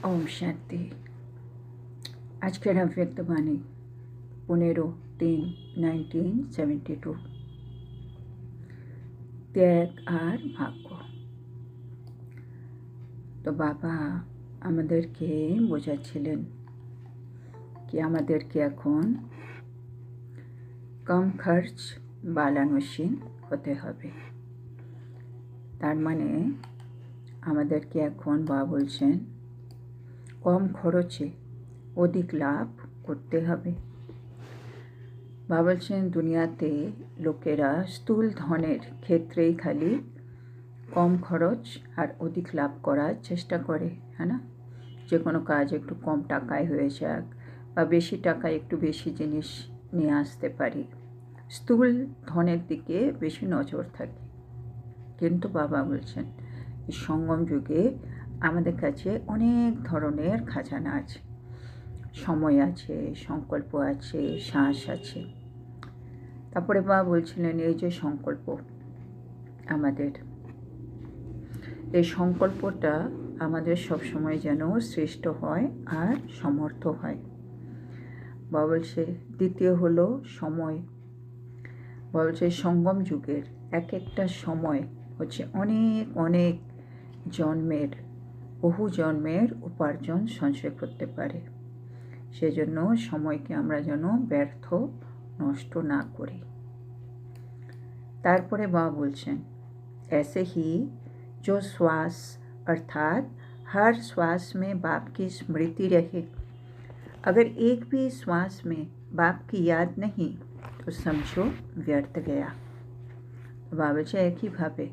ओम शांति। আজকের অব্যক্তবাণী 15-3-1972। ত্যাগ আর ভাগ্য। তো বাবা আমাদেরকে বোঝাচ্ছিলেন কি আমাদেরকে এখন কম খরচ বালানসীন হতে হবে। তার মানে আমাদেরকে এখন বাবা বলছেন কম খরচে অধিক লাভ করতে হবে। বাবা বলছেন দুনিয়াতে লোকেরা স্থূল ধনের ক্ষেত্রেই খালি কম খরচ আর অধিক লাভ করার চেষ্টা করে, হ্যাঁ না? যে কোনো কাজ একটু কম টাকায় হয়ে যাক বা বেশি টাকায় একটু বেশি জিনিস নিয়ে আসতে পারি, স্থূল ধনের দিকে বেশি নজর থাকে। কিন্তু বাবা বলছেন এই সঙ্গম যুগে আমাদের কাছে অনেক ধরনের খাজানা আছে, সময় আছে, সংকল্প আছে, শ্বাস আছে। তারপরে বাবা বলছিলেন এই যে সংকল্প আমাদের, এই সংকল্পটা আমাদের সবসময় যেন শ্রেষ্ঠ হয় আর সমর্থ হয়। বাবা বলছে দ্বিতীয় হলো সময়। বাবা বলছে সঙ্গম যুগের এক একটা সময় হচ্ছে অনেক অনেক জন্মের, বহু জন্মের উপার্জন সঞ্চয় করতে পারে। সেজন্য সময়কে আমরা যেন ব্যর্থ নষ্ট না করি। তারপরে বাবা বলছেন ऐसे ही जो श्वास अर्थात हर श्वास में बाप की स्मृति रहे, अगर एक भी श्वास में बाप की याद नहीं तो समझो व्यर्थ गया। বাবা বলছে একইভাবে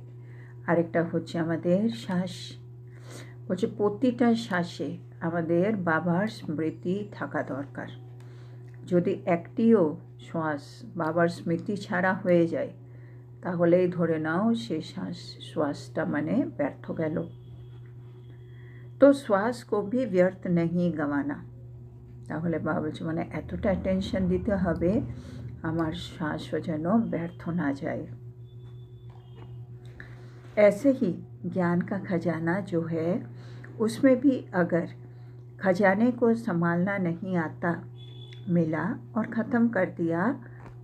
আরেকটা হচ্ছে আমাদের শ্বাস, বলছে প্রতিটা শ্বাসে আমাদের বাবার স্মৃতি থাকা দরকার। যদি একটিও শ্বাস বাবার স্মৃতি ছাড়া হয়ে যায় তাহলেই ধরে নাও সেই শ্বাসটা মানে ব্যর্থ গেল। তো শ্বাস কো ভি ব্যর্থ नहीं गंवाना। তাহলে বাবা বলছে মানে এতটা টেনশন দিতে হবে আমার শ্বাসও যেন ব্যর্থ না যায়। ऐसे ही ज्ञान का खजाना जो है उसमें भी अगर खजाने को संभालना नहीं आता, मिला और ख़त्म कर दिया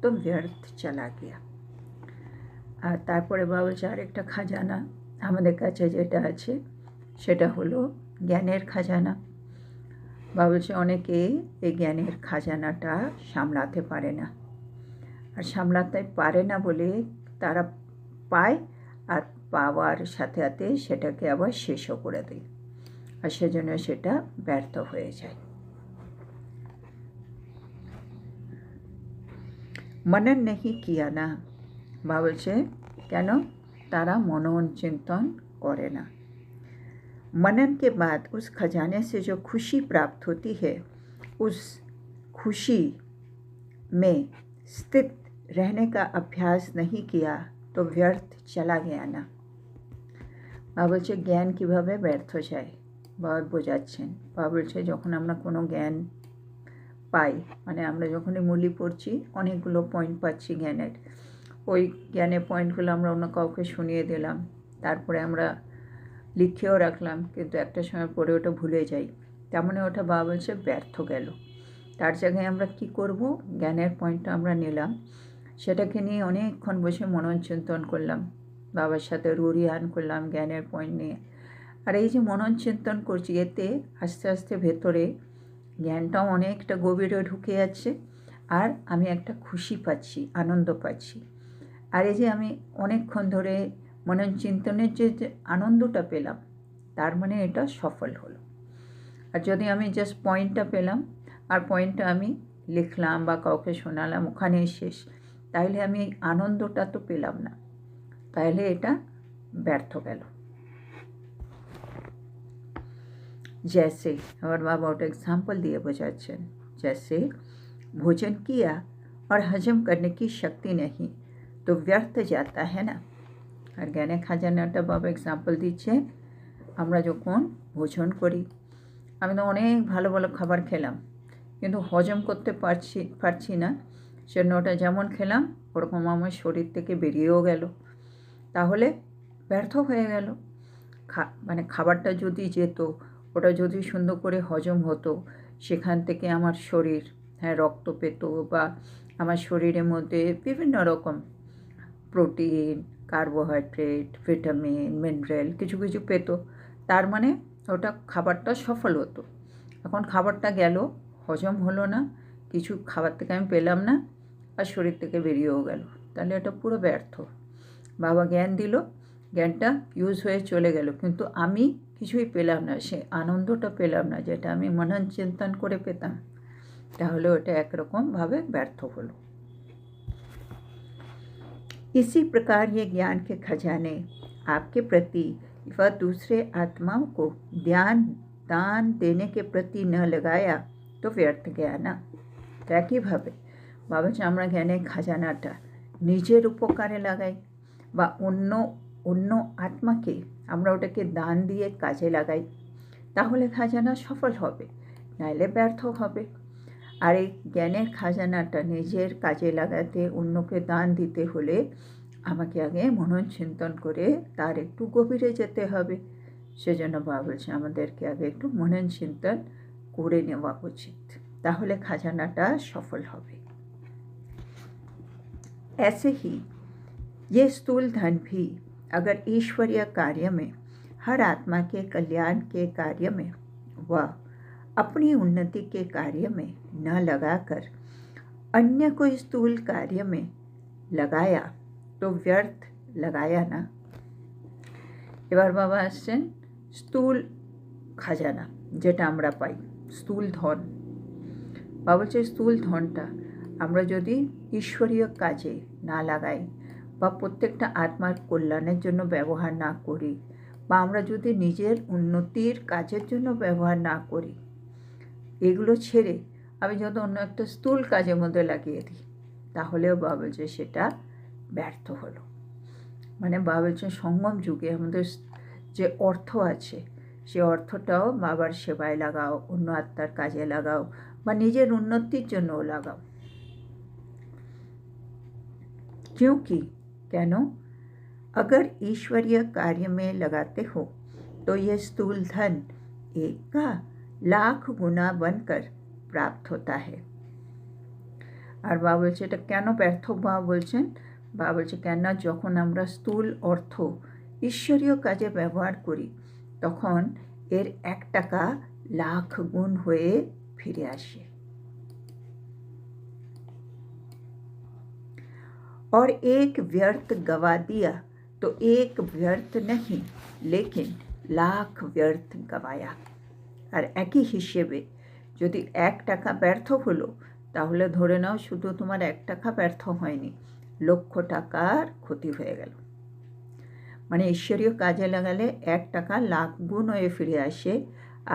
तो व्यर्थ चला गया। আর তারপরে বাবা বলছে আরেকটা খাজানা আমাদের কাছে যেটা আছে সেটা হলো জ্ঞানের খাজানা। বাবা বলছে অনেকে এই জ্ঞানের খাজানাটা সামলাতে পারে না, আর সামলাতে পারে না বলে তারা পায় আর পাওয়ার সাথে সাথে সেটাকে আবার শেষও করে দেয়, আর সেজন্য সেটা ব্যর্থ হয়ে যায়। मनन नहीं किया ना। বাবা বলছে কেন তারা মনন চিন্তন করে না। मनन के बाद उस खजाने से जो खुशी प्राप्त होती है, उस खुशी में स्थित रहने का अभ्यास नहीं किया तो व्यर्थ चला गया ना। বাবা বলছে জ্ঞান কীভাবে ব্যর্থ যায় বাবা বোঝাচ্ছেন। বাবা বলছে যখন আমরা কোনো জ্ঞান পাই, মানে আমরা যখনই মূলি পড়ছি অনেকগুলো পয়েন্ট পাচ্ছি জ্ঞানের, ওই জ্ঞানের পয়েন্টগুলো আমরা অন্য কাউকে শুনিয়ে দিলাম, তারপরে আমরা লিখেও রাখলাম, কিন্তু একটা সময় পরে ওটা ভুলে যাই, তার মানে ওটা বাবা বলছে ব্যর্থ গেল। তার জায়গায় আমরা কি করব, জ্ঞানের পয়েন্টটা আমরা নিলাম, সেটাকে নিয়ে অনেকক্ষণ বসে মনন চিন্তন করলাম, বাবার সাথে রুরিয়ান করলাম জ্ঞানের পয়েন্ট নিয়ে। আর এই যে মনন চিন্তন করছি এতে আস্তে আস্তে ভেতরে জ্ঞানটাও অনেকটা গভীরে ঢুকে যাচ্ছে, আর আমি একটা খুশি পাচ্ছি, আনন্দ পাচ্ছি। আর এই যে আমি অনেকক্ষণ ধরে মনন চিন্তনের যে আনন্দটা পেলাম, তার মানে এটা সফল হলো। আর যদি আমি জাস্ট পয়েন্টটা পেলাম আর পয়েন্টটা আমি লিখলাম বা কাউকে শোনালাম, ওখানেই শেষ, তাহলে আমি এই আনন্দটা তো পেলাম না, তাহলে এটা ব্যর্থ গেল। जैसे, और बाबा एक एग्जाम्पल दिए बुझाচ্ছেন, जैसे भोजन किया और हजम करने की शक्ति नहीं तो व्यर्थ जाता है ना। আর জ্ঞানের খাজানাটা বাবা এক্সাম্পল দিচ্ছে, আমরা যখন ভোজন করি, আমি তো অনেক ভালো ভালো খাবার খেলাম কিন্তু হজম করতে পারছি না, সেজন্য ওটা যেমন খেলাম ওরকম আমার শরীর থেকে বেরিয়েও গেল, তাহলে ব্যর্থ হয়ে গেল। মানে খাবারটা যদি যেত ওটা যদি সুন্দর করে হজম হতো, সেখান থেকে আমার শরীর রক্ত পেত, বা আমার শরীরের মধ্যে বিভিন্ন রকম প্রোটিন, কার্বোহাইড্রেট, ভিটামিন, মিনারেল কিছু কিছু পেত, তার মানে ওটা খাবারটা সফল হতো। এখন খাবারটা গেল, হজম হলো না, কিছু খাবার থেকে আমি পেলাম না, আর শরীর থেকে বেরিয়েও গেল, তাহলে এটা পুরো ব্যর্থ। বাবা জ্ঞান দিল, জ্ঞানটা ইউজ হয়ে চলে গেল, কিন্তু আমি কিছুই পেলাম না, সে আনন্দটা পেলাম না যেটা আমি মনন চিন্তন করে পেতাম, তাহলে ওটা একরকমভাবে ব্যর্থ হলো। इसी प्रकार ये ज्ञान के खजाने आपके प्रति व दूसरे आत्माओं को दान देने के प्रति न लगाया तो व्यर्थ गया ना। तो একইভাবে বাবা যে আমরা জ্ঞানের খাজানাটা নিজের উপকারে লাগাই, বা অন্য আত্মাকে আমরা ওটাকে দান দিয়ে কাজে লাগাই, তাহলে খাজানা সফল হবে, নাইলে ব্যর্থ হবে। আর এই জ্ঞানের খাজানাটা নিজের কাজে লাগাতে, অন্যকে দান দিতে হলে আমাকে আগে মনন চিন্তন করে তার একটু গভীরে যেতে হবে। সেজন্য বাবা বলছে আমাদেরকে আগে একটু মনন চিন্তন করে নেওয়া উচিত, তাহলে খাজানাটা সফল হবে। ऐसे ही ये स्थूल धन भी अगर ईश्वरीय कार्य में, हर आत्मा के कल्याण के कार्य में व अपनी उन्नति के कार्य में न लगाकर अन्य कोई स्थूल कार्य में लगाया तो व्यर्थ लगाया ना। এবার বাবা আসছেন স্থূল খাজানা, যেটা আমরা পাই, স্থূল ধন। বাবা বলছে স্থূল ধনটা আমরা যদি ঈশ্বরীয় কাজে না লাগাই, বা প্রত্যেকটা আত্মার কল্যাণের জন্য ব্যবহার না করি, বা আমরা যদি নিজের উন্নতির কাজের জন্য ব্যবহার না করি, এগুলো ছেড়ে আমি যদি অন্য একটা স্থূল কাজের মধ্যে লাগিয়ে দিই, তাহলেও বাবা বলছে সেটা ব্যর্থ হলো। মানে বাবা বলছে সঙ্গম যুগে আমাদের যে অর্থ আছে, সে অর্থটাও বাবার সেবায় লাগাও, অন্য আত্মার কাজে লাগাও, বা নিজের উন্নতির জন্যও লাগাও। क्योंकि कैनो अगर ईश्वरीय कार्य में लगाते हो तो ये स्थूल धन एक का लाख गुना बनकर प्राप्त होता है। আর বাবা বলছে এটা কেন ব্যর্থ, বাবা বলছেন কেন যখন আমরা স্থূল অর্থ ঈশ্বরীয় কাজে ব্যবহার করি, তখন এর 1 টাকা লাখ গুণ হয়ে ফিরে আসে। और एक व्यर्थ गवा दिया तो एक व्यर्थ नहीं लेकिन लाख व्यर्थ गवाया। আর একই হিসেবে যদি 1 টাকা ব্যর্থ হলো, তাহলে ধরে নাও শুধু তোমার 1 টাকা ব্যর্থ হয়নি, লক্ষ টাকার ক্ষতি হয়ে গেল। মানে ঈশ্বরীয় কাজে লাগালে 1 টাকা লাখ গুণ হয়ে ফিরে আসে,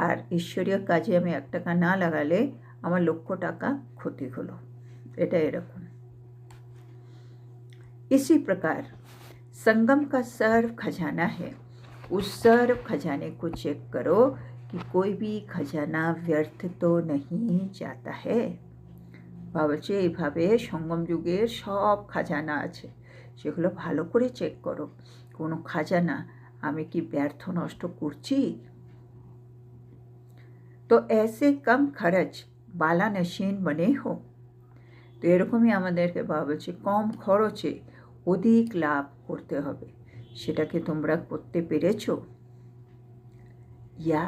আর ঈশ্বরীয় কাজে আমি 1 টাকা না লাগালে আমার লক্ষ টাকা ক্ষতি হলো। এটা এরকম। इसी प्रकार संगम का सर्व खजाना है, उस सर्व खजाने को चेक करो कि कोई भी खजाना व्यर्थ तो नहीं जाता है। ভাবছে এইভাবে সঙ্গম যুগের সব খাজানা আছে, সেগুলো ভালো করে চেক করো, কোনো খাজানা আমি কি ব্যর্থ নষ্ট করছি। তো ऐसे कम खर्च बाला नशीन बने हो। তো এরকমই আমাদেরকে বাবা বলছে কম খরচে অধিক লাভ করতে হবে, সেটাকে তোমরা করতে পেরেছো। या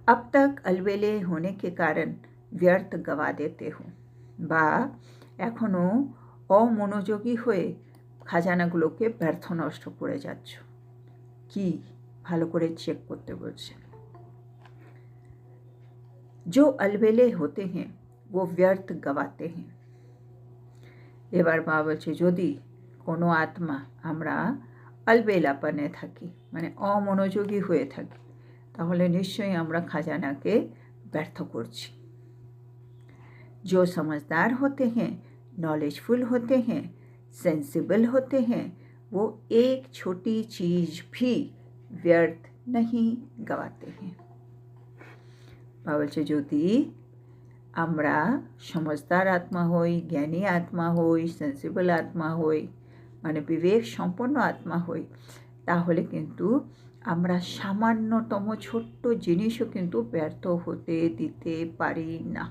अब तक अलबेले होने के कारण व्यर्थ गवा देते हो, বা এখনও অমনোযোগী হয়ে খাজানাগুলোকে ব্যর্থ নষ্ট করে যাচ্ছ। কি ভালো করে চেক করতে বলছে। जो अलबेले होते हैं वो व्यर्थ गवाते हैं। এবার বাবা বলছে যদি কোনো আত্মা আমরা আলবেলাপনে থাকি, মানে অমনোযোগী হয়ে থাকি, তাহলে নিশ্চয়ই আমরা খাজানাকে ব্যর্থ করছি। जो समझदार होते हैं, नॉलेजफुल होते हैं, सेंसिबल होते हैं, वो एक छोटी चीज़ भी व्यर्थ नहीं गवाते हैं। বাবা বলছে যদি আমরা সমজদার আত্মা হই, জ্ঞানী আত্মা হই, সেন্সিবল আত্মা হই, মানে বিবেক সম্পন্ন আত্মা হই, তাহলে কিন্তু আমরা সামান্যতম ছোট্ট জিনিসও কিন্তু ব্যর্থ হতে দিতে পারি না।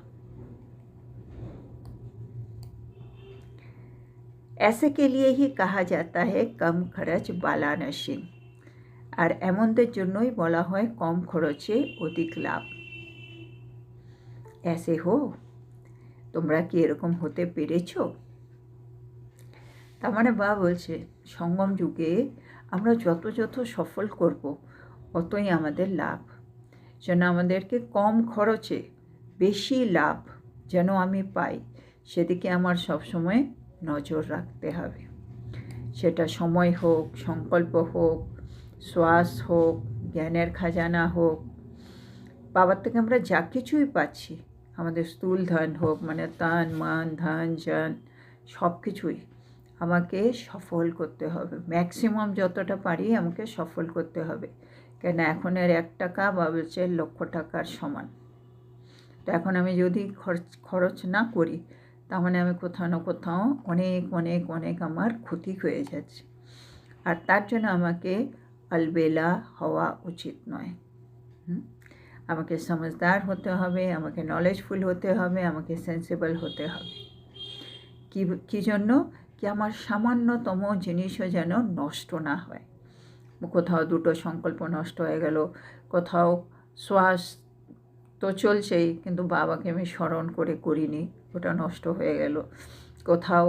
ऐसे के लिए ही कहा जाता है कम खर्च वाला नशीन। আর এমনদের জন্যই বলা হয় কম খরচে অধিক লাভ। ऐसे हो, তোমরা কি এরকম হতে পেরেছো? তার মানে বা বলছে সঙ্গম যুগে আমরা যত যত সফল করব অতই আমাদের লাভ। যেন আমাদেরকে কম খরচে বেশি লাভ যেন আমি পাই, সেদিকে আমার সবসময় নজর রাখতে হবে। সেটা সময় হোক, সংকল্প হোক, শ্বাস হোক, জ্ঞানের খাজানা হোক, বাবার থেকে আমরা যা কিছুই পাচ্ছি, আমাদের স্থূল ধন হোক, মানে তন মন ধন জন সব কিছুই আমাকে সফল করতে হবে। ম্যাক্সিমাম যতটা পারি আমাকে সফল করতে হবে। কেন এখনের 1 টাকা বা বলছে লক্ষ টাকার সমান। তো এখন আমি যদি খরচ না করি, তার মানে আমি কোথাও না কোথাও অনেক অনেক অনেক আমার ক্ষতি হয়ে যাচ্ছে। আর তার জন্য আমাকে अलबेला হওয়া উচিত নয়। আমাকে समझदार হতে হবে, আমাকে নলেজফুল হতে হবে, আমাকে সেন্সিবল হতে হবে। কী জন্য? কি আমার সামান্যতম জিনিসও যেন নষ্ট না হয়। কোথাও 2টো সংকল্প নষ্ট হয়ে গেল, কোথাও শ্বাস তো চলছেই কিন্তু বাবাকে আমি স্মরণ করিনি, ওটা নষ্ট হয়ে গেল। কোথাও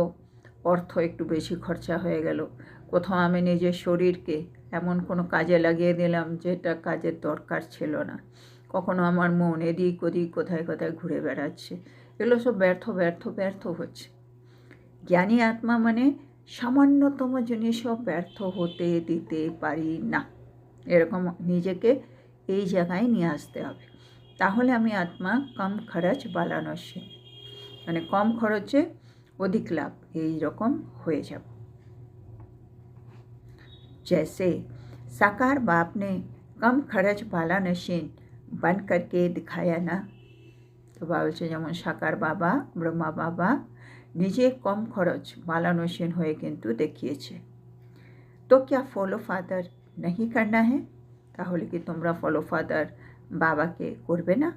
অর্থ একটু বেশি খরচা হয়ে গেল, কোথাও আমি নিজের শরীরকে এমন কোনো কাজে লাগিয়ে দিলাম যেটা কাজের দরকার ছিল না। কখনো আমার মন এদিক ওদিক কোথায় কোথায় ঘুরে বেড়াচ্ছে। এগুলো সব ব্যর্থ হচ্ছে। জ্ঞানী আত্মা মানে সামান্যতম জিনিসও ব্যর্থ হতে দিতে পারি না। এরকম নিজেকে এই জায়গায় নিয়ে আসতে হবে। তাহলে আমি আত্মা কম খরচ वाला नशीन, মানে কম খরচে অধিক লাভ, এই রকম হয়ে যাব। जैसे साकार बाप ने कम खर्च वाला नशीन बन करके दिखाया ना। তো বাবা বলছে যেমন সাকার বাবা, ব্রহ্মা বাবা নিজে কম খরচ वाला नशीन হয়ে কিন্তু দেখিয়েছে। তো क्या फॉलो फादर नहीं करना है? তাহলে কি তোমরা फॉलो फादर বাবাকে করবে না?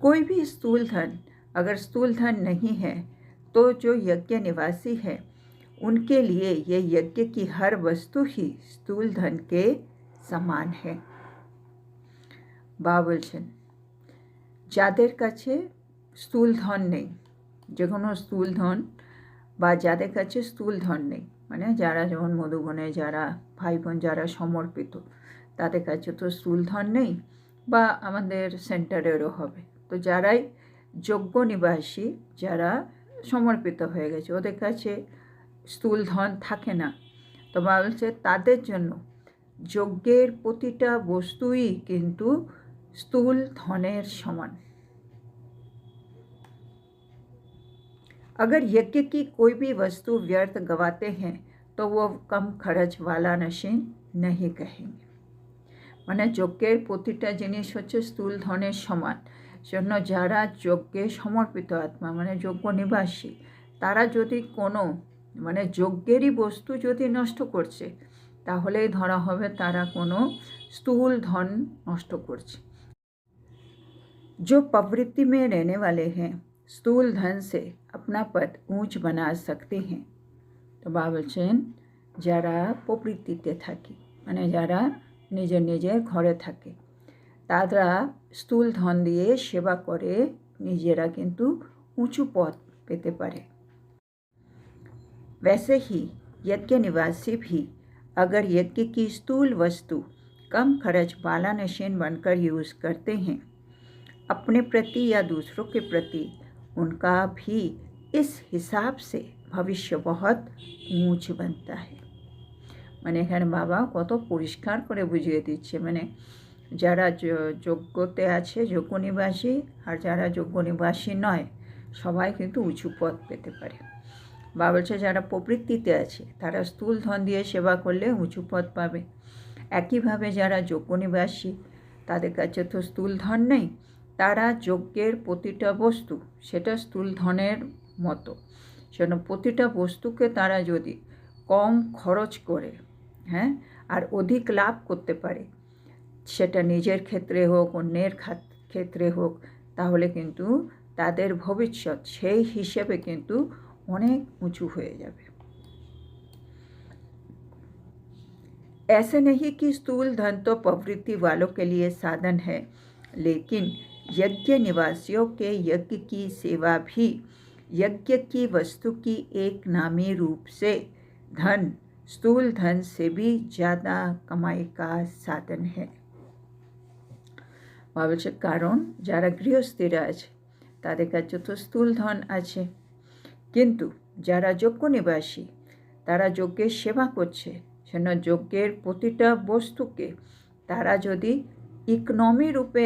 कोई भी स्थूल धन अगर स्थूल धन नहीं है तो जो यज्ञ निवासी है उनके लिए ये यज्ञ की हर वस्तु ही स्थूल धन के समान है। বাবা বলছেন যাদের কাছে স্থূল ধন নেই, যে কোনো স্থূল ধন বা যাদের কাছে স্থূল ধন নেই, মানে যারা যেমন মধুবনে যারা ভাই বোন যারা সমর্পিত, তাদের কাছে তো স্থূল ধন নেই, বা আমাদের সেন্টারেরও হবে। তো যারাই যোগ্য নিবাসী, যারা সমর্পিত হয়ে গেছে, ওদের কাছে স্থূল ধন থাকে না। তো বলছে তাদের জন্য যজ্ঞের প্রতিটা বস্তুই কিন্তু স্থূল ধনের সমান। अगर यज्ञ की कोई भी वस्तु व्यर्थ गवाते हैं तो वो कम खर्च वाला नशीन नहीं कहेंगे। মানে যজ্ঞের প্রতিটা জিনিস হচ্ছে স্থূল ধনের সমান। জন্য যারা যজ্ঞে সমর্পিত আত্মা মানে যজ্ঞ নিবাসী, তারা যদি কোনো মানে যজ্ঞেরই বস্তু যদি নষ্ট করছে, তাহলেই ধরা হবে তারা কোনো স্থূল ধন নষ্ট করছে। जो प्रवृत्ति में रहने वाले हैं স্থূল धन से अपना पद ऊंच बना सकते हैं। তো বাবা বলছেন যারা প্রবৃত্তিতে থাকে, মানে যারা নিজের নিজের ঘরে থাকে, তারা স্থূল ধন দিয়ে সেবা করে নিজেরা কিন্তু উঁচু পদ পেতে পারে। वैसे ही यज्ञ निवासी भी अगर यज्ञ की स्थूल वस्तु कम खर्च वाला नशीन बनकर यूज़ करते हैं, अपने प्रति या दूसरों के प्रति उनका भी इस हिसाब से भविष्य बहुत ऊंच बनता है। মানে এখানে বাবা কত পরিষ্কার করে বুঝিয়ে দিচ্ছে, মানে যারা যোগ্যতে আছে যোগ্য নিবাসী আর যারা যোগ্য নিবাসী নয় সবাই কিন্তু উঁচু পদ পেতে পারে। বাবা বলছে যারা প্রবৃত্তিতে আছে তারা স্থূল ধন দিয়ে সেবা করলে উঁচু পদ পাবে। একইভাবে যারা যোগ্য নিবাসী তাদের কাছে তো স্থূল ধন নেই, তারা যজ্ঞের প্রতিটা বস্তু সেটা স্থূল ধনের মতো, সেজন্য প্রতিটা বস্তুকে তারা যদি কম খরচ করে, হ্যাঁ, আর অধিক লাভ করতে পারে, সেটা নিজের ক্ষেত্রে হোক অন্যের ক্ষেত্রে হোক, তাহলে কিন্তু তাদের ভবিষ্যৎ সেই হিসেবে কিন্তু অনেক উঁচু হয়ে যাবে। ऐसे नहीं कि स्थूल धन तो प्रवृत्ति वालों के लिए साधन है, लेकिन यज्ञ निवासियों के यज्ञ की सेवा भी यज्ञ की वस्तु की एक नामी रूप से धन स्थूल धन से भी ज़्यादा कमाई का साधन है। বলছে কারণ যারা গৃহস্থীরা আছে তাদের কাছে তো স্থূল ধন আছে, কিন্তু যারা যজ্ঞ নিবাসী তারা যজ্ঞের সেবা করছে, সেন যজ্ঞের প্রতিটা বস্তুকে তারা যদি ইকোনমি রূপে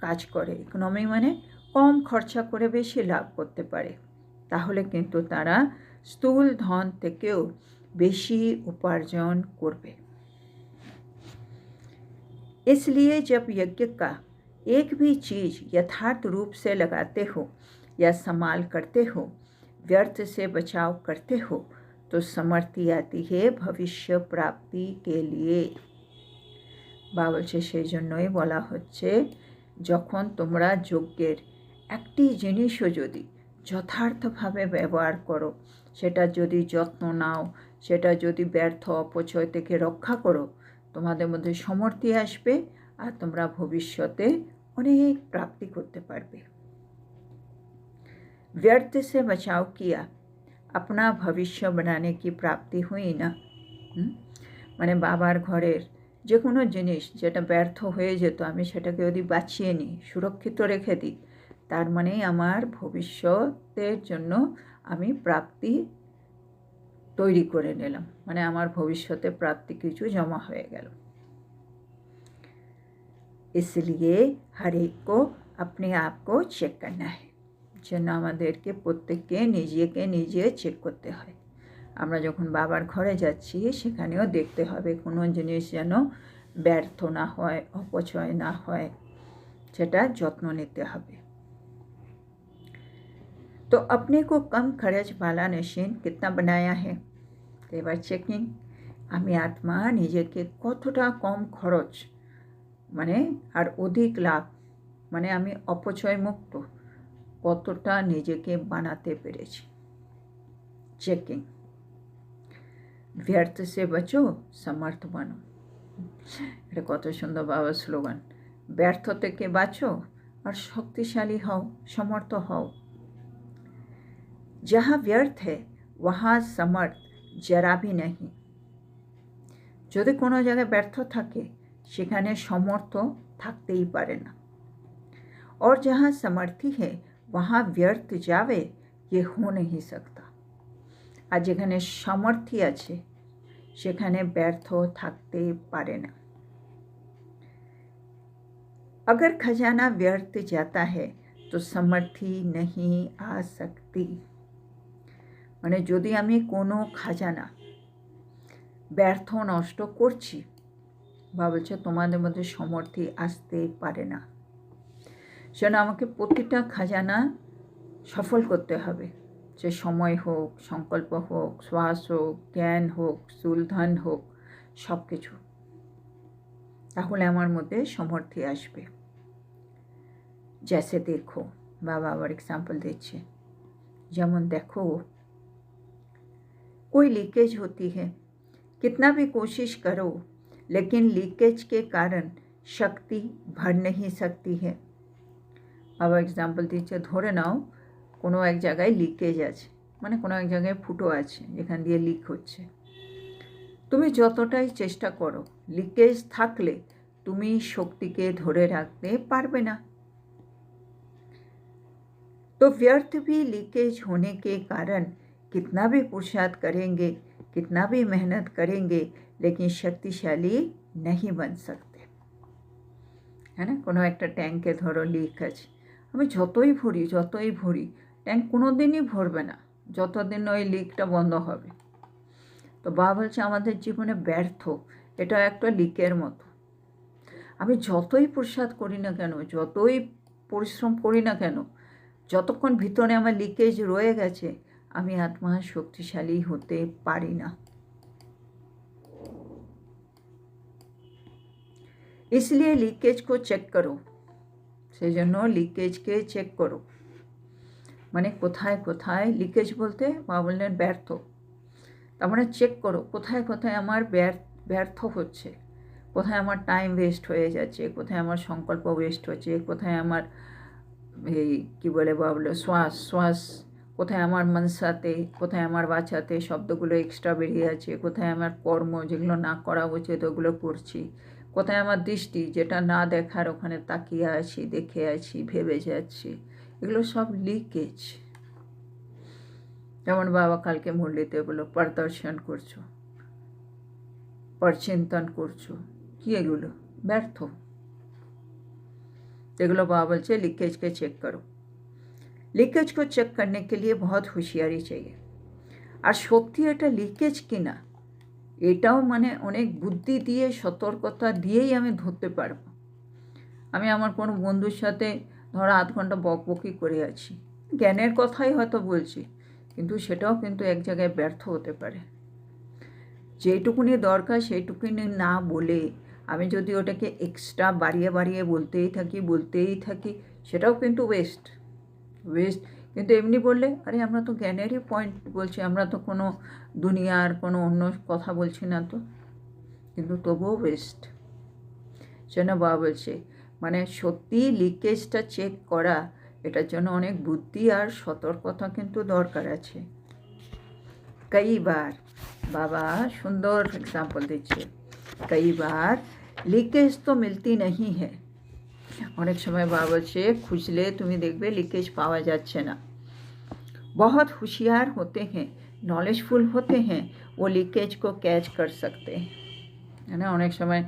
কাজ করে, ইকোনমি মানে কম খরচা করে বেশি লাভ করতে পারে, তাহলে কিন্তু তারা স্থূল ধন থেকেও বেশি উপার্জন করবে। इसलिए जब यज्ञ का एक भी चीज़ यथार्थ रूप से लगाते हो या संभाल करते हो, व्यर्थ से बचाव करते हो, तो समर्थी आती है भविष्य प्राप्ति के लिए। বলছে সেই জন্যই বলা হচ্ছে যখন তোমরা যজ্ঞের একটি জিনিসও যদি যথার্থভাবে ব্যবহার করো, সেটা যদি যত্ন নাও, সেটা যদি ব্যর্থ অপচয় থেকে রক্ষা করো, তোমাদের মধ্যে সমৃদ্ধি আসবে আর তোমরা ভবিষ্যতে অনেক প্রাপ্তি করতে পারবে। व्यर्थ से बचाव किया, अपना भविष्य बनाने की प्राप्ति हुई ना। মানে বাবার ঘরের যে কোনো জিনিস যেটা ব্যর্থ হয়ে যেত, আমি সেটাকে যদি বাঁচিয়ে নিই, সুরক্ষিত রেখে দিই, তার মানেই আমার ভবিষ্যতের জন্য আমি প্রাপ্তি তৈরি করে নিলাম, মানে আমার ভবিষ্যতে প্রাপ্তি কিছু জমা হয়ে গেল। इसलिए हर एक को अपने आप को चेक करना है, জন্য আমাদেরকে প্রত্যেককে নিজেকে নিজে চেক করতে হয়। আমরা যখন বাবার ঘরে যাচ্ছি সেখানেও দেখতে হবে কোনো জিনিস যেন ব্যর্থ না হয়, অপচয় না হয়, সেটা যত্ন নিতে হবে। तो अपने को कम खर्च वाला मशीन कितना बनाया है, এবার চেকিং, আমি আত্মা নিজেকে কতটা কম খরচ মানে আর অধিক লাভ মানে আমি অপচয় মুক্ত কতটা নিজেকে বানাতে পেরেছি। চেকিং, ব্যর্থ সে বাঁচো সমর্থ বানো, এটা কত সুন্দর বাবার স্লোগান। ব্যর্থ থেকে বাঁচো আর শক্তিশালী হও, সমর্থ হও। जहाँ व्यर्थ है वहाँ समर्थ जरा भी नहीं, যদি কোনো জায়গায় ব্যর্থ থাকে সেখানে সমর্থ থাকতেই পারে না। और जहाँ समर्थी है वहाँ व्यर्थ जावे ये हो नहीं सकता, আর যেখানে সামর্থ্য আছে সেখানে ব্যর্থ থাকতে পারে না। अगर खजाना व्यर्थ जाता है तो समर्थी नहीं आ सकती, মানে যদি আমি কোনো খাজানা ব্যর্থ নষ্ট করছি, বলছে তোমাদের মধ্যে সমর্থী আসতে পারে না। সেজন্য আমাকে প্রতিটা খাজানা সফল করতে হবে, সে সময় হোক, সংকল্প হোক, শ্বাস হোক, জ্ঞান হোক, স্থূলধন হোক, সব কিছু, তাহলে আমার মধ্যে সমর্থী আসবে। जैसे देखो, বাবা আবার এক্সাম্পল দিচ্ছে, যেমন দেখো कोई लीकेज होती है, कितना भी कोशिश करो लेकिन लीकेज के कारण शक्ति भर नहीं सकती है। আবার এক্সাম্পল দিচ্ছে, ধরে নাও কোনো এক জায়গায় লিকেজ আছে, মানে কোনো এক জায়গায় ফুটো আছে যেখান দিয়ে লিক হচ্ছে, তুমি যতটাই চেষ্টা করো লিকেজ থাকলে তুমি শক্তিকে ধরে রাখতে পারবে না। तो व्यर्थ भी लीकेज होने के कारण कितना भी पुरुषार्थ करेंगे, कितना भी मेहनत करेंगे, लेकिन शक्तिशाली नहीं बन सकते, है ना। কোনো একটা ট্যাঙ্কে ধরো লিক আছে, আমি যতই ভরি ট্যাঙ্ক কোনো দিনই ভরবে না যতদিন ওই লিকটা বন্ধ হবে। তো বাবা বলছে আমাদের জীবনে ব্যর্থ এটা একটা লিকের মতো, আমি যতই পুরুষার্থ করি না কেন, যতই পরিশ্রম করি না কেন, যতক্ষণ ভিতরে আমার লিকেজ রয়ে গেছে আমি আত্মা শক্তিশালী হতে পারি না। इसलिए লিকেজ को চেক করো, সেই জন্য লিকেজকে চেক করো। মানে কোথায় কোথায় লিকেজ বলতে মা বললেন ব্যর্থ, তার মানে চেক করো কোথায় কোথায় আমার ব্যর্থ হচ্ছে, কোথায় আমার টাইম ওয়েস্ট হয়ে যাচ্ছে, কোথায় আমার সংকল্প ওয়েস্ট হচ্ছে, কোথায় আমার এই কী বলে বাবলো শ্বাস, কোথায় আমার মনসাতে, কোথায় আমার বাঁচাতে শব্দগুলো এক্সট্রা বেরিয়ে আছে, কোথায় আমার কর্ম যেগুলো না করা উচিত ওগুলো করছি, কোথায় আমার দৃষ্টি যেটা না দেখার ওখানে তাকিয়ে আছি, দেখে আছি, ভেবে যাচ্ছি, এগুলো সব লিকেজ। যেমন বাবা কালকে মুরলিতে বললো পরদর্শন করছো, পরচিন্তন করছো, কি এগুলো ব্যর্থ। एगुलो बाबा बोलছে लीकेज के चेक करो। लीकेज को चेक करने के लिए बहुत होशियारी चाहिए। আর সত্যি এটা লিকেজ কিনা এটাও মানে অনেক বুদ্ধি দিয়ে সতর্কতা দিয়েই আমি ধরতে পারবো। আমি আমার কোনো বন্ধুর সাথে ধরো আধ ঘন্টা বকবকি করে আছি, জ্ঞানের কথাই হয়তো বলছি, কিন্তু সেটাও কিন্তু এক জায়গায় ব্যর্থ হতে পারে। যেটুকুনি দরকার সেইটুকুনি না বলে আমি যদি ওটাকে এক্সট্রা বাড়িয়ে বাড়িয়ে বলতেই থাকি সেটাও কিন্তু ওয়েস্ট। কিন্তু এমনি বললে আরে আমরা তো জ্ঞানেরই পয়েন্ট বলছি, আমরা তো কোনো দুনিয়ার কোনো অন্য কথা বলছি না তো, কিন্তু তবুও ওয়েস্ট। সেজন্য বাবা বলছে মানে সত্যি লিকেজটা চেক করা, এটার জন্য অনেক বুদ্ধি আর সতর্কতা কিন্তু দরকার আছে। कई बार बाबा सुंदर एग्जाम्पल दीजिए, कई बार लीकेज तो मिलती नहीं है। अनेक समय बाबा से खुजले तुम्हें देखबे लीकेज पावा जाच्छे ना। बहुत होशियार होते हैं, नॉलेजफुल होते हैं, वो लीकेज को कैच कर सकते हैं, है ना। अनेक समय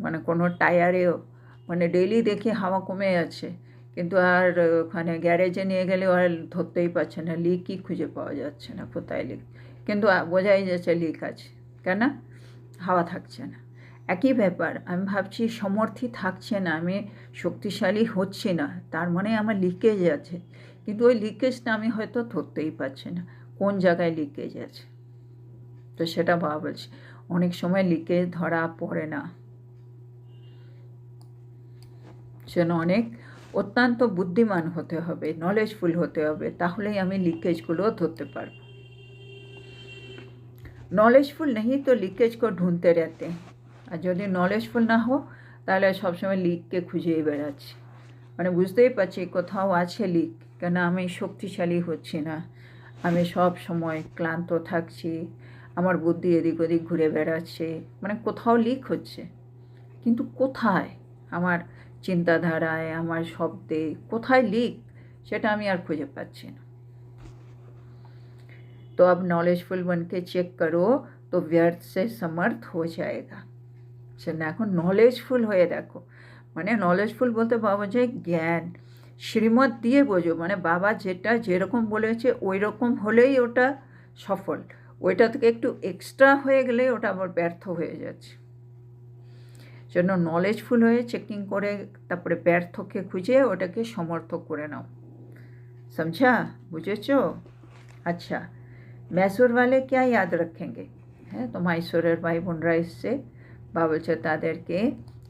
মানে কোনো টায়ারেও মানে ডেইলি দেখি হাওয়া কমে যাচ্ছে, কিন্তু আর ওখানে গ্যারেজে নিয়ে গেলে আর ধরতেই পারছে না, লিকই খুঁজে পাওয়া যাচ্ছে না কোথায় লিক, কিন্তু বোঝাই যাচ্ছে লিক আছে, কেন হাওয়া থাকছে না। একই ব্যাপার, আমি ভাবছি সমর্থী থাকছে না, আমি শক্তিশালী হচ্ছি না, তার মানে আমার লিকেজ আছে, কিন্তু ওই লিকেজটা আমি হয়তো ধরতেই পারছি না কোন জায়গায় লিকেজ আছে। তো সেটা বাবা বলছে অনেক সময় লিকেজ ধরা পড়ে না, সেজন্য অনেক অত্যন্ত বুদ্ধিমান হতে হবে, নলেজফুল হতে হবে, তাহলেই আমি লিকেজগুলো ধরতে পারব। নলেজফুল नहीं तो লিকেজ को ढूंढते रहते हैं, আর যদি নলেজফুল না হো তাহলে সবসময় লিককে খুঁজেই বেড়াচ্ছি, মানে বুঝতেই পারছি কোথাও আছে লিক, কেন আমি শক্তিশালী হচ্ছি না, আমি সব সময় ক্লান্ত থাকছি, আমার বুদ্ধি এদিক ওদিক ঘুরে বেড়াচ্ছে, মানে কোথাও লিক হচ্ছে, কিন্তু কোথায় আমার চিন্তাধারায় আমার শব্দে কোথায় লিক সেটা আমি আর খুঁজে পাচ্ছি না। तो अब नॉलेजफुल बन के चेक करो तो व्यर्थ से समर्थ हो जाएगा। সেটা এখন নলেজফুল হয়ে দেখো, মানে নলেজফুল বলতে বাবা যে জ্ঞান শ্রীমত দিয়ে বোঝো, মানে বাবা যেটা যেরকম বলেছে ওই রকম হলেই ওটা সফল, ওইটা থেকে একটু এক্সট্রা হয়ে গেলে ওটা আবার ব্যর্থ হয়ে যাচ্ছে। জন্য নলেজফুল হয়ে চেকিং করে তারপরে ব্যর্থকে খুঁজে ওটাকে সমর্থক করে নাও। समझा, বুঝেছো? अच्छा, मैसूर वाले क्या याद रखेंगे, হ্যাঁ তো মাইসোরের ভাই বোনরা এসছে, বাবা বলছে তাদেরকে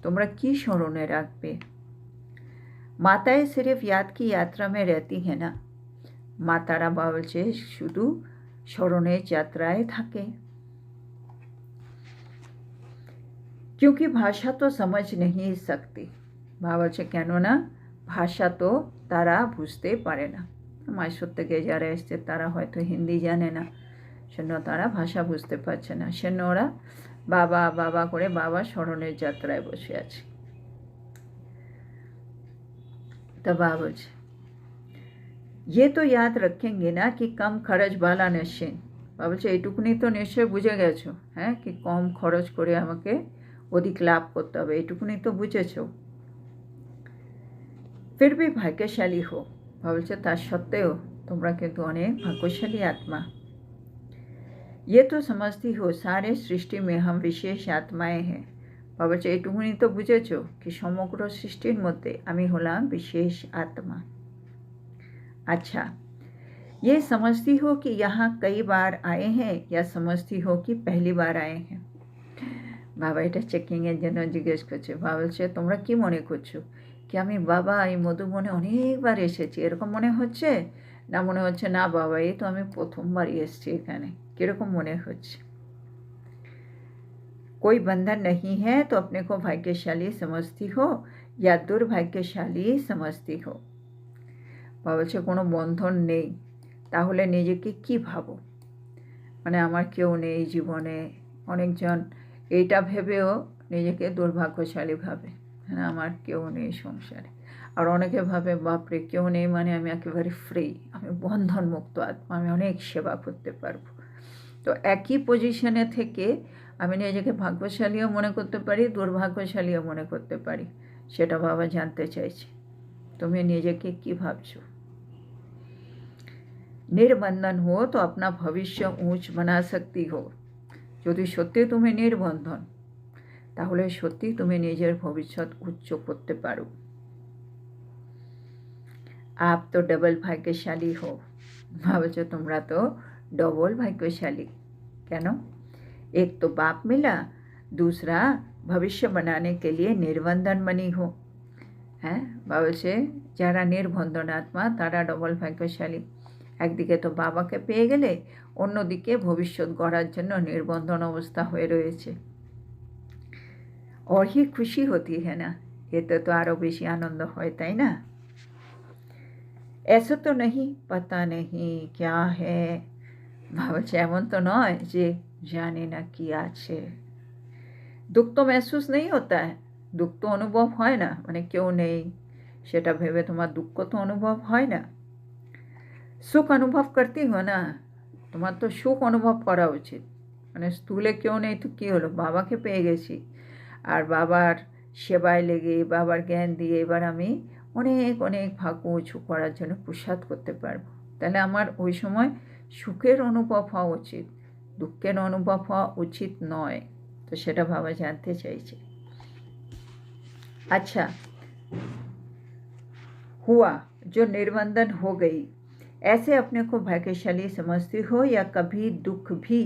তোমরা কি স্মরণে রাখবে। মাতায় सिर्फ याद की यात्रा में रहती है ना, মাতারা বাবা বলছে শুধু স্মরণের যাত্রায় থাকে, क्योंकि भाषा तो समझ नहीं सकती, বাবা বলছে কেননা ভাষা তো তারা বুঝতে পারে না। মাইসোর থেকে যারা এসছে তারা হয়তো হিন্দি জানে না, সেজন্য তারা ভাষা বুঝতে পারছে না, সেজন্য ওরা বাবা বাবা করে বাবা স্মরণের যাত্রায় বসে আছে। तो बाबा बोलছে ये तो याद रखेंगे ना कि कम खर्च वाला नशीन, বাবা বলছে এইটুকুনি তো নিশ্চয় বুঝে গেছো, হ্যাঁ কি কম খরচ করে আমাকে অধিক লাভ করতে হবে, এইটুকুনি তো বুঝেছো। फिर भी भाग्यशाली हो, বাবা বলছে তার সত্ত্বেও তোমরা কিন্তু অনেক ভাগ্যশালী আত্মা। ये तो समझती हो सारे सृष्टि में हम विशेष आत्माएं हैं, বাবা বলছে এইটুকুনি তো বুঝেছো কি সমগ্র সৃষ্টির মধ্যে আমি হলাম বিশেষ আত্মা। अच्छा, ये समझती हो कि यहाँ कई बार आए हैं या समझती हो कि पहली बार आए हैं, বাবা এটা চেকিংয়ের জন্য জিজ্ঞেস করছে। বাবা বলছে, তোমরা কি মনে করছো কি আমি বাবা এই মধুবনে অনেকবার এসেছি এরকম মনে হচ্ছে, না মনে হচ্ছে না বাবা এই তো আমি প্রথমবারই এসেছি এখানে, কীরকম মনে হচ্ছে? कोई बंधन नहीं है तो अपने को भाग्यशाली समझती हो या दुर्भाग्यशाली समझती हो। বাবা বলছে কোনো বন্ধন নেই, তাহলে নিজেকে কি ভাবো? মানে আমার কেউ নেই জীবনে। অনেকজন এইটা ভেবেও নিজেকে দুর্ভাগ্যশালী ভাবে, হ্যাঁ আমার কেউ নেই সংসারে। আর অনেকে ভাবে বাপরে কেউ নেই মানে আমি একেবারে ফ্রি, আমি বন্ধন মুক্ত আত্মা, আমি অনেক সেবা করতে পারবো। তো একই পজিশনে থেকে আমি নিজেকে ভাগ্যশালীও মনে করতে পারি, দুর্ভাগ্যশালীও মনে করতে পারি। সেটা বাবা জানতে চাইছে তুমি নিজেকে কি ভাবছো। নির্বন্ধন हो तो अपना भविष्य ऊंच बना सकती हो। যদি সত্যি তুমি নির্বন্ধন তাহলে সত্যি তুমি নিজের ভবিষ্যৎ উচ্চ করতে পারো। आप तो डबल भाग्यशाली हो। ভাবছো তোমরা তো ডবল ভাগ্যশালী। কেন? एक तो बाप मिला, दूसरा भविष्य बनाने के लिए निर्बंधन बनी हो। হ্যাঁ বলছে যারা নির্বন্ধন আত্মা তারা ডবল ভাগ্যশালী। একদিকে তো বাবাকে পেয়ে গেলে, অন্যদিকে ভবিষ্যৎ গড়ার জন্য নির্বন্ধন অবস্থা হয়ে রয়েছে। और ही खुशी होती है ना, এতে তো আরও বেশি আনন্দ হয় তাই না? ऐसा तो नहीं पता नहीं क्या है। ভাবছে এমন তো নয় যে জানি না কি আছে। দুঃখ তো महसूस नहीं होता है, দুঃখ তো অনুভব হয় না, মানে কেউ নেই সেটা ভেবে তোমার দুঃখ তো অনুভব হয় না। সুখ অনুভব করতে हो না, তোমার তো সুখ অনুভব করা উচিত। মানে স্থূলে কেউ নেই তো কী হলো, বাবাকে পেয়ে গেছি আর বাবার সেবায় লেগে বাবার জ্ঞান দিয়ে এবার আমি অনেক অনেক ভাগ্য উঁচু করার জন্য পুরুষার্থ করতে পারবো। তাহলে আমার ওই সময় সুখের অনুভব হওয়া উচিত, দুঃখের অনুভব হওয়া উচিত নয়। তো সেটা বাবা জানতে চাইছে। अच्छा हुआ जो निर्बंधन हो गई, ऐसे अपने को भाग्यशाली समझती हो या कभी दुख भी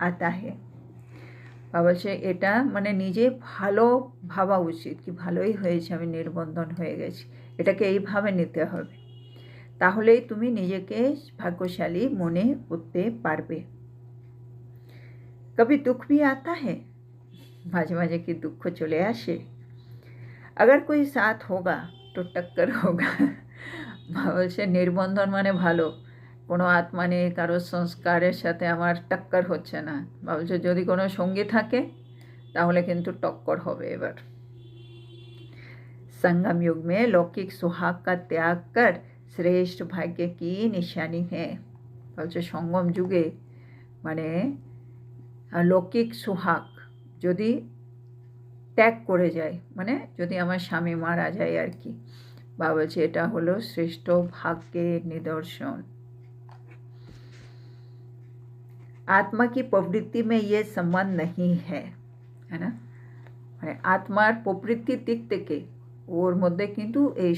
आता है। অবশ্যই এটা মানে নিজে ভালো ভাবা উচিত কি ভালোই হয়েছে আমি নির্বন্ধন হয়ে গেছি, এটাকে এইভাবে নিতে হবে, তাহলেই তুমি নিজেকে ভাগ্যশালী মনে করতে পারবে। কবি দুঃখ भी आता है, মাঝে মাঝে কি দুঃখ চলে আসে। अगर कोई साथ होगा तो टक्कर होगा। বলছে নির্বন্ধন মানে ভালো, কোনো আত্মা নেই, কারো সংস্কারের সাথে আমার টক্কর হচ্ছে না। বলছে যদি কোনো সঙ্গী থাকে তাহলে কিন্তু টক্কর হবে। এবার संगम युग में लौकिक सुहाग का त्याग कर श्रेष्ठ भाग्य की निशानी है। বলছে সঙ্গম যুগে মানে লৌকিক সুহাগ যদি ত্যাগ করে যায়, মানে যদি আমার স্বামী মারা যায় আর কি, বা বলছে এটা হলো শ্রেষ্ঠ ভাগ্যের নিদর্শন। आत्मा की प्रवृत्ति में ये संबंध नहीं है, है ना, মানে আত্মার প্রবৃত্তির দিক থেকে ওর মধ্যে কিন্তু এই